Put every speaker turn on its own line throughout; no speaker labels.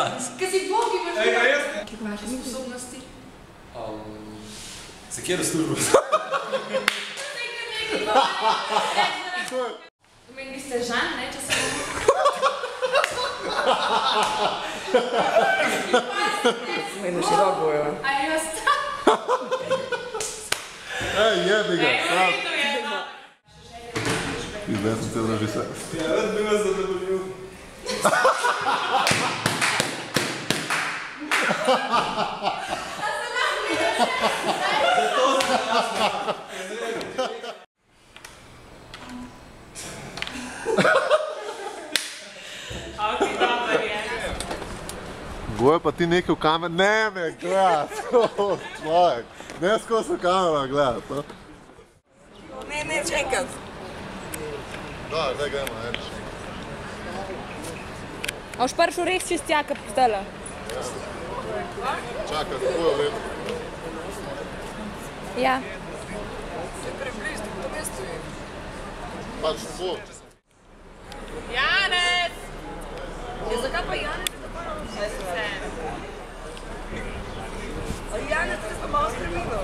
jaz.
Kaj si Bog imaš
Ej, jaz ne.
Kaj imaš sposobnosti?
Se kjer v službo?
Meni vi ste Žan, ne, če se
Meni še dobro bojo.
A je vas ta?
Ej, jebi ga, sam.
To je, no.
Zdaj sem cel režiser.
Ja, rad bi vas zadovoljil.
Bojo pa ti nekaj v kamer... Ne me gledaj, človek. Ne skozi v kamera gledaj, to.
Ne, še enkrat.
Da, zdaj gremo, ne.
A boš prišel res čist jaka postala?
Čakaj, tako je vredno.
Ja.
Se približno, to mesto je.
Pač bo.
Janez!
Ja, zakaj pa Janez? A Janez, ti smo malo spremenil.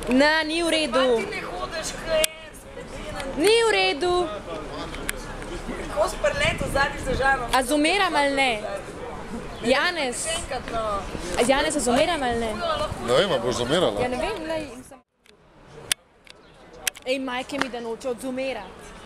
Ne, ni v redu.
Pa ti ne hodiš kaj, spredinen.
Ni v redu.
Ko si preletel zadnji za Žanom.
A zumeram ali ne? Janez.
Še enkrat, no.
A Janez, a zumeram ali ne?
Ne vem, a boš zamerala?
Ja ne vem, lej. Ej, majke mi da noče odzumerati.